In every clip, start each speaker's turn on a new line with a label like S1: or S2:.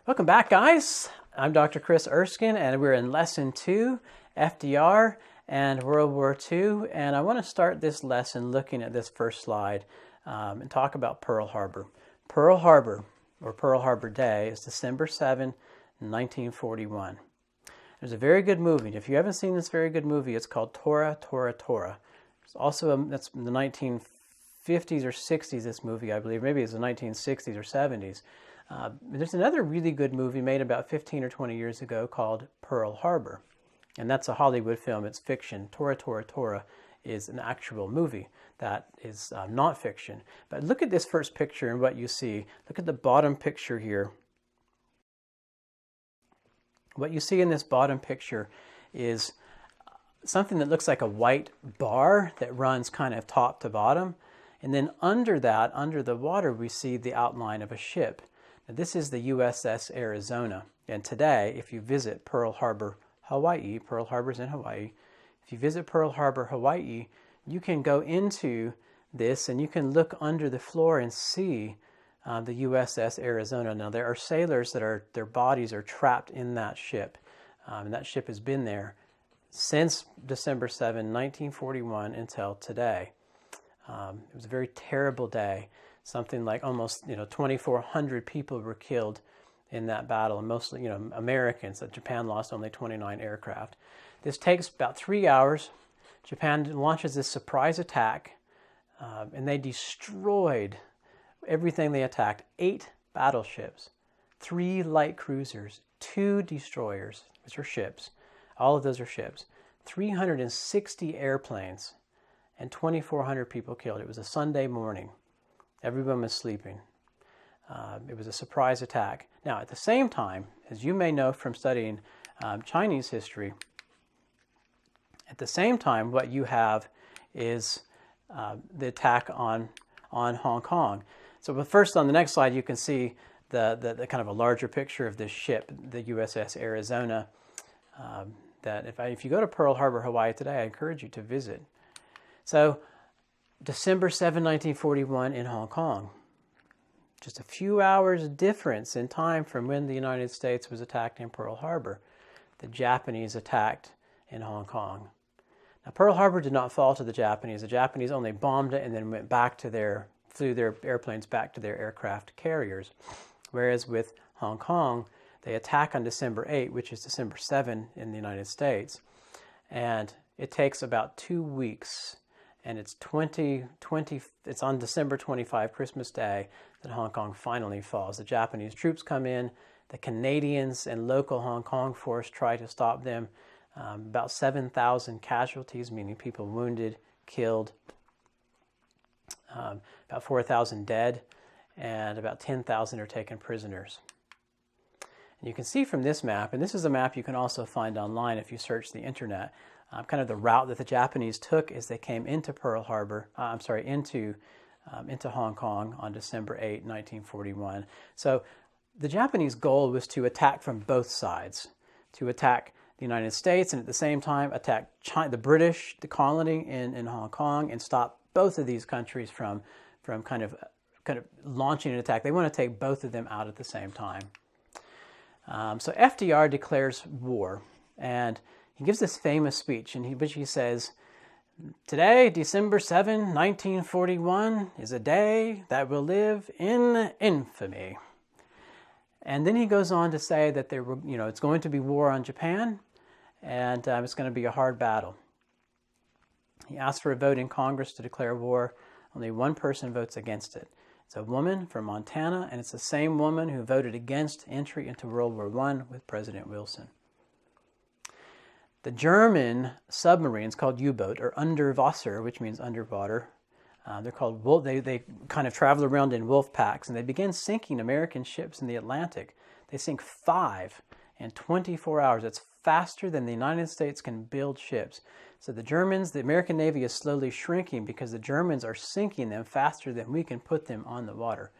S1: Welcome back, guys. I'm Dr. Chris Erskine, and we're in Lesson 2, FDR and World War II. And I want to start this lesson looking at this first slide and talk about Pearl Harbor. Pearl Harbor, or Pearl Harbor Day, is December 7, 1941. There's a very good movie. If you haven't seen this very good movie, it's called Tora, Tora, Tora. It's also, that's in the 1950s or 60s, this movie, I believe. Maybe it's the 1960s or 70s. There's another really good movie made about 15 or 20 years ago called Pearl Harbor. And that's a Hollywood film. It's fiction. Tora, Tora, Tora is an actual movie that is not fiction. But look at this first picture and what you see. Look at the bottom picture here. What you see in this bottom picture is something that looks like a white bar that runs kind of top to bottom. And then under that, under the water, we see the outline of a ship. Now, this is the USS Arizona. And today, if you visit Pearl Harbor, Hawaii, Pearl Harbor's in Hawaii, if you visit Pearl Harbor, Hawaii, you can go into this and you can look under the floor and see the USS Arizona. Now, there are sailors that their bodies are trapped in that ship. And that ship has been there since December 7, 1941 until today. It was a very terrible day. Something like almost 2,400 people were killed in that battle, and mostly Americans. Japan lost only 29 aircraft. This takes about 3 hours. Japan launches this surprise attack, and they destroyed everything they attacked. 8 battleships, 3 light cruisers, 2 destroyers, which are ships. All of those are ships. 360 airplanes, and 2,400 people killed. It was a Sunday morning. Everyone was sleeping. It was a surprise attack. Now, at the same time, as you may know from studying Chinese history, at the same time, what you have is the attack on Hong Kong. So, but first, on the next slide, you can see the kind of a larger picture of this ship, the USS Arizona. That if you go to Pearl Harbor, Hawaii today, I encourage you to visit. So, December 7, 1941 in Hong Kong. Just a few hours difference in time from when the United States was attacked in Pearl Harbor. The Japanese attacked in Hong Kong. Now, Pearl Harbor did not fall to the Japanese. The Japanese only bombed it and then went back to flew their airplanes back to their aircraft carriers. Whereas with Hong Kong, they attack on December 8, which is December 7 in the United States. And it takes about 2 weeks. And it's it's on December 25, Christmas Day, that Hong Kong finally falls. The Japanese troops come in, the Canadians and local Hong Kong force try to stop them. About 7,000 casualties, meaning people wounded, killed, about 4,000 dead, and about 10,000 are taken prisoners. And you can see from this map, and this is a map you can also find online if you search the internet, kind of the route that the Japanese took as they came into Pearl Harbor, into Hong Kong on December 8, 1941. So the Japanese goal was to attack from both sides, to attack the United States and at the same time attack China, the British, the colony in Hong Kong, and stop both of these countries from kind of launching an attack. They want to take both of them out at the same time. So FDR declares war, and he gives this famous speech in which he says, "Today, December 7, 1941, is a day that will live in infamy." And then he goes on to say that it's going to be war on Japan, and it's going to be a hard battle. He asks for a vote in Congress to declare war. Only one person votes against it. It's a woman from Montana, and it's the same woman who voted against entry into World War I with President Wilson. The German submarines, called U-boat, or Underwasser, which means underwater. They're called wolf. They kind of travel around in wolf packs, and they begin sinking American ships in the Atlantic. They sink 5 in 24 hours. It's faster than the United States can build ships. So the American Navy is slowly shrinking because the Germans are sinking them faster than we can put them on the water.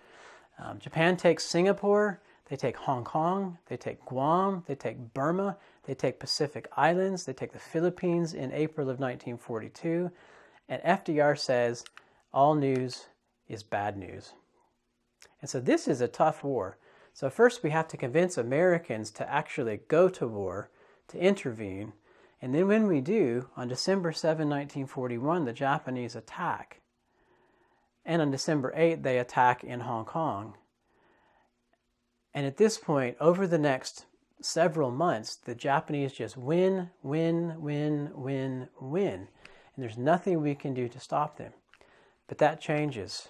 S1: Japan takes Singapore. They take Hong Kong, they take Guam, they take Burma, they take Pacific Islands, they take the Philippines in April of 1942, and FDR says, all news is bad news. And so this is a tough war. So first we have to convince Americans to actually go to war, to intervene, and then when we do, on December 7, 1941, the Japanese attack. And on December 8, they attack in Hong Kong. And at this point, over the next several months, the Japanese just win, win, win, win, win. And there's nothing we can do to stop them. But that changes.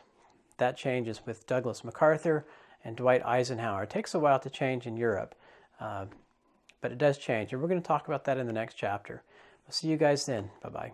S1: That changes with Douglas MacArthur and Dwight Eisenhower. It takes a while to change in Europe, but it does change. And we're going to talk about that in the next chapter. We'll see you guys then. Bye-bye.